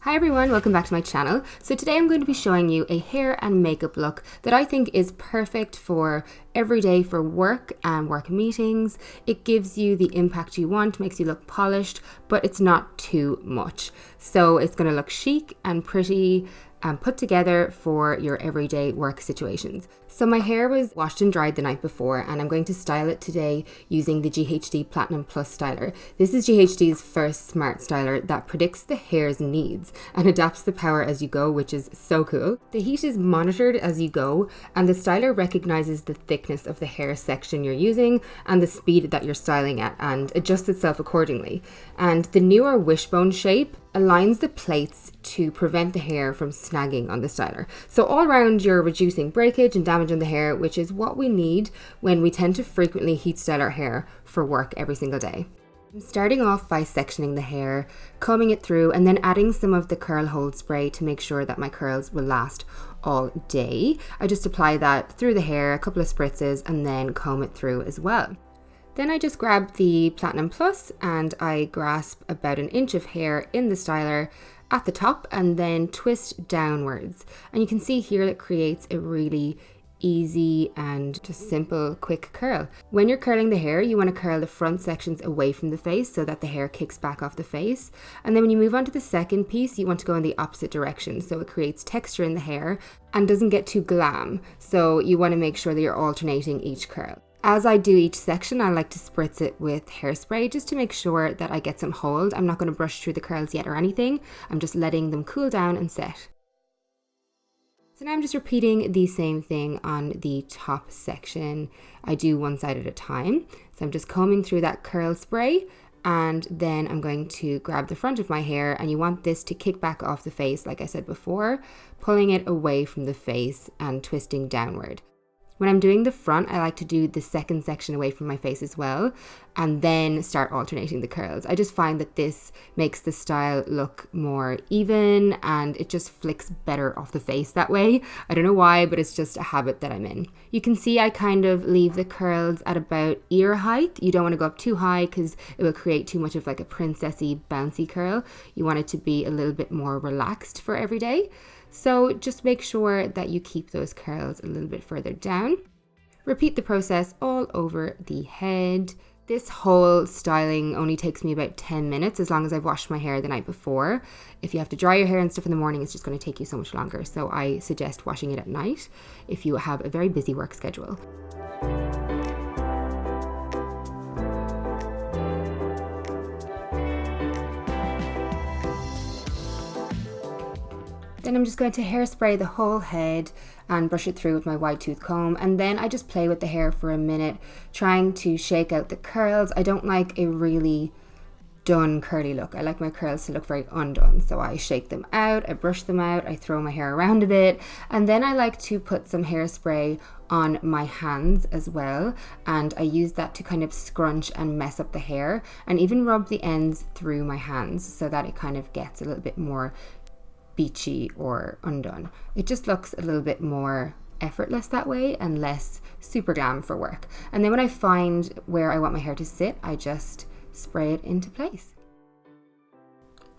Hi everyone, welcome back to my channel. So today I'm going to be showing you a hair and makeup look that I think is perfect for every day for work and work meetings. It gives you the impact you want, makes you look polished, but it's not too much. So it's going to look chic and pretty and put together for your everyday work situations. So my hair was washed and dried the night before, and I'm going to style it today using the GHD Platinum Plus styler. This is GHD's first smart styler that predicts the hair's needs and adapts the power as you go, which is so cool. The heat is monitored as you go, and the styler recognizes the thickness of the hair section you're using and the speed that you're styling at and adjusts itself accordingly. And the newer wishbone shape aligns the plates to prevent the hair from snagging on the styler. So all around you're reducing breakage and damage on the hair, which is what we need when we tend to frequently heat style our hair for work every single day. I'm starting off by sectioning the hair, combing it through, and then adding some of the curl hold spray to make sure that my curls will last all day. I just apply that through the hair, a couple of spritzes, and then comb it through as well. Then I just grab the Platinum Plus and I grasp about an inch of hair in the styler at the top and then twist downwards. And you can see here it creates a really easy and just simple quick curl. When you're curling the hair, you want to curl the front sections away from the face so that the hair kicks back off the face. And then when you move on to the second piece, you want to go in the opposite direction so it creates texture in the hair and doesn't get too glam. So you want to make sure that you're alternating each curl. As I do each section, I like to spritz it with hairspray just to make sure that I get some hold. I'm not going to brush through the curls yet or anything. I'm just letting them cool down and set. So now I'm just repeating the same thing on the top section. I do one side at a time. So I'm just combing through that curl spray, and then I'm going to grab the front of my hair, and you want this to kick back off the face like I said before, pulling it away from the face and twisting downward. When I'm doing the front, I like to do the second section away from my face as well, and then start alternating the curls. I just find that this makes the style look more even and it just flicks better off the face that way. I don't know why, but it's just a habit that I'm in. You can see I kind of leave the curls at about ear height. You don't want to go up too high because it will create too much of like a princessy bouncy curl. You want it to be a little bit more relaxed for every day. So just make sure that you keep those curls a little bit further down. Repeat the process all over the head. This whole styling only takes me about 10 minutes as long as I've washed my hair the night before. If you have to dry your hair and stuff in the morning, it's just going to take you so much longer. So I suggest washing it at night if you have a very busy work schedule. Then I'm just going to hairspray the whole head and brush it through with my wide tooth comb, and then I just play with the hair for a minute, trying to shake out the curls. I don't like a really done curly look. I like my curls to look very undone, so I shake them out, I brush them out, I throw my hair around a bit, and then I like to put some hairspray on my hands as well, and I use that to kind of scrunch and mess up the hair, and even rub the ends through my hands so that it kind of gets a little bit more beachy or undone. It just looks a little bit more effortless that way and less super glam for work. And then when I find where I want my hair to sit, I just spray it into place.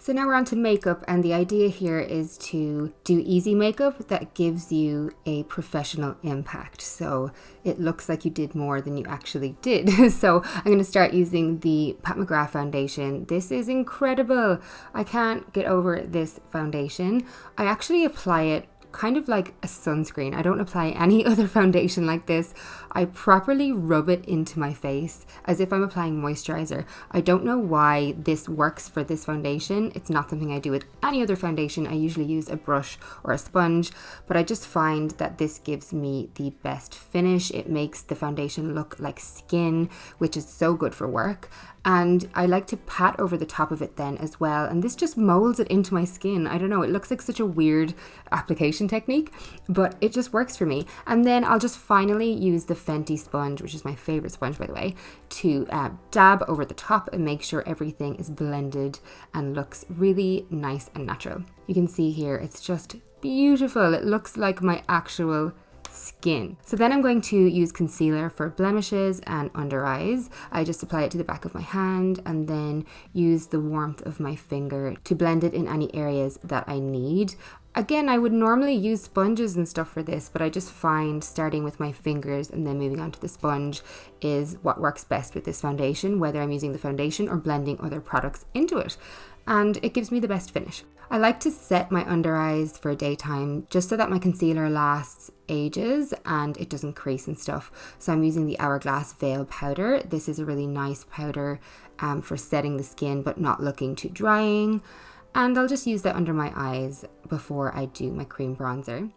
So now we're on to makeup, and the idea here is to do easy makeup that gives you a professional impact. So it looks like you did more than you actually did. So I'm going to start using the Pat McGrath foundation. This is incredible. I can't get over this foundation. I actually apply it kind of like a sunscreen. I don't apply any other foundation like this. I properly rub it into my face as if I'm applying moisturizer. I don't know why this works for this foundation. It's not something I do with any other foundation. I usually use a brush or a sponge, but I just find that this gives me the best finish. It makes the foundation look like skin, which is so good for work. And I like to pat over the top of it then as well, and this just molds it into my skin. I don't know, it looks like such a weird application technique, but it just works for me. And then I'll just finally use the Fenty sponge, which is my favorite sponge by the way, to dab over the top and make sure everything is blended and looks really nice and natural. You can see here it's just beautiful. It looks like my actual skin. So then I'm going to use concealer for blemishes and under eyes. I just apply it to the back of my hand and then use the warmth of my finger to blend it in any areas that I need. Again, I would normally use sponges and stuff for this, but I just find starting with my fingers and then moving on to the sponge is what works best with this foundation, whether I'm using the foundation or blending other products into it. And it gives me the best finish. I like to set my under eyes for daytime just so that my concealer lasts ages and it doesn't crease and stuff. So I'm using the Hourglass Veil powder. This is a really nice powder for setting the skin but not looking too drying. And I'll just use that under my eyes before I do my cream bronzer.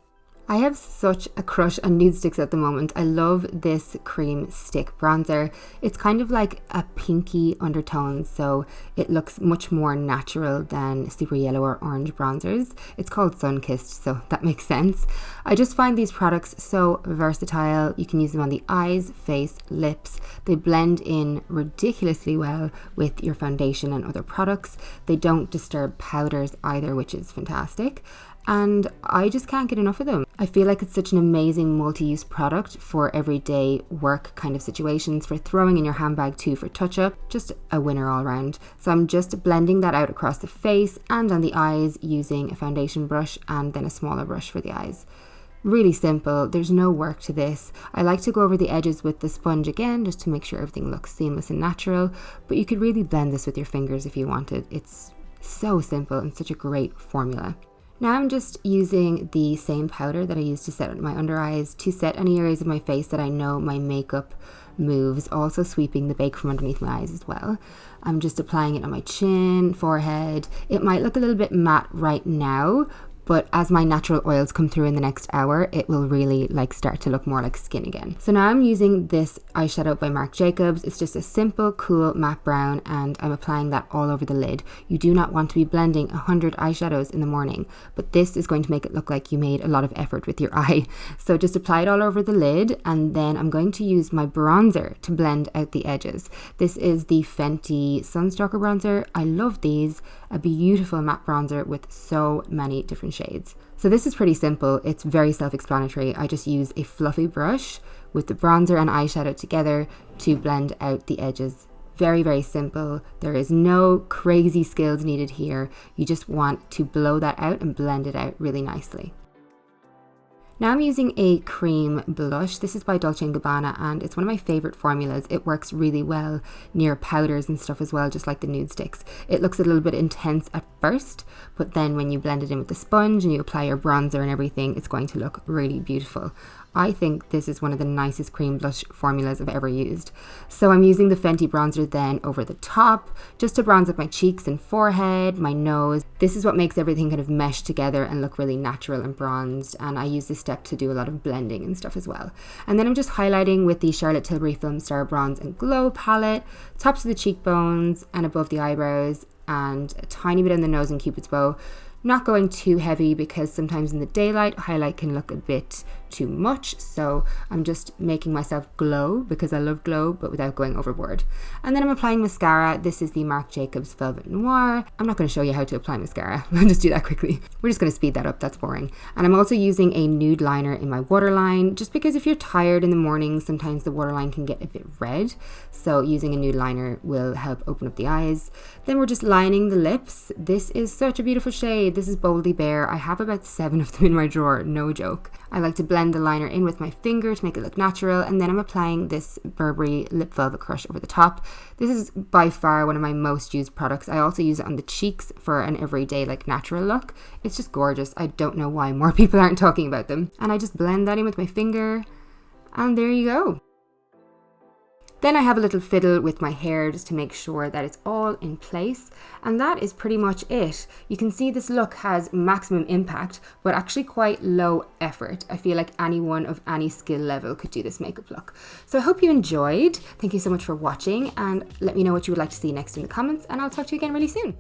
I have such a crush on nude sticks at the moment. I love this cream stick bronzer. It's kind of like a pinky undertone, so it looks much more natural than super yellow or orange bronzers. It's called Sun-Kissed, so that makes sense. I just find these products so versatile. You can use them on the eyes, face, lips. They blend in ridiculously well with your foundation and other products. They don't disturb powders either, which is fantastic. And I just can't get enough of them. I feel like it's such an amazing multi-use product for everyday work kind of situations, for throwing in your handbag too for touch-up, just a winner all around. So I'm just blending that out across the face and on the eyes using a foundation brush and then a smaller brush for the eyes. Really simple, there's no work to this. I like to go over the edges with the sponge again just to make sure everything looks seamless and natural, but you could really blend this with your fingers if you wanted. It's so simple and such a great formula. Now I'm just using the same powder that I used to set my under eyes to set any areas of my face that I know my makeup moves, also sweeping the bake from underneath my eyes as well. I'm just applying it on my chin, forehead. It might look a little bit matte right now, but as my natural oils come through in the next hour, it will really start to look more like skin again. So now I'm using this eyeshadow by Marc. It's just a simple, cool matte brown, and I'm applying that all over the lid. You do not want to be blending 100 eyeshadows in the morning, but this is going to make it look like you made a lot of effort with your eye. So just apply it all over the lid, and then I'm going to use my bronzer to blend out the edges. This is the Fenty Sunstalker bronzer. I love these. A beautiful matte bronzer with so many different shades. So this is pretty simple. It's very self-explanatory. I just use a fluffy brush with the bronzer and eyeshadow together to blend out the edges. Very, very simple. There is no crazy skills needed here. You just want to blow that out and blend it out really nicely. Now I'm using a cream blush. This is by Dolce & Gabbana and it's one of my favorite formulas. It works really well near powders and stuff as well, just like the nude sticks. It looks a little bit intense at first, but then when you blend it in with the sponge and you apply your bronzer and everything, it's going to look really beautiful. I think this is one of the nicest cream blush formulas I've ever used. So I'm using the Fenty bronzer then over the top, just to bronze up my cheeks and forehead, my nose. This is what makes everything kind of mesh together and look really natural and bronzed. And I use this step to do a lot of blending and stuff as well. And then I'm just highlighting with the Charlotte Tilbury Film Star Bronze and Glow palette, tops of the cheekbones and above the eyebrows, and a tiny bit on the nose and Cupid's bow. Not going too heavy because sometimes in the daylight highlight can look a bit too much, so I'm just making myself glow because I love glow but without going overboard. And then I'm applying mascara. This is the Marc Jacobs Velvet Noir. I'm not going to show you how to apply mascara. I'll just do that quickly. We're just going to speed that up, that's boring. And I'm also using a nude liner in my waterline just because if you're tired in the morning sometimes the waterline can get a bit red, so using a nude liner will help open up the eyes. Then we're just lining the lips. This is such a beautiful shade. This is Boldly Bare. I have about 7 of them in my drawer, no joke. I like to blend the liner in with my finger to make it look natural, and then I'm applying this Burberry Lip Velvet Crush over the top. This is by far one of my most used products. I also use it on the cheeks for an everyday natural look. It's just gorgeous. I don't know why more people aren't talking about them. And I just blend that in with my finger, and there you go. Then I have a little fiddle with my hair just to make sure that it's all in place, and that is pretty much it. You can see this look has maximum impact but actually quite low effort. I feel like anyone of any skill level could do this makeup look. So I hope you enjoyed. Thank you so much for watching, and let me know what you would like to see next in the comments, and I'll talk to you again really soon.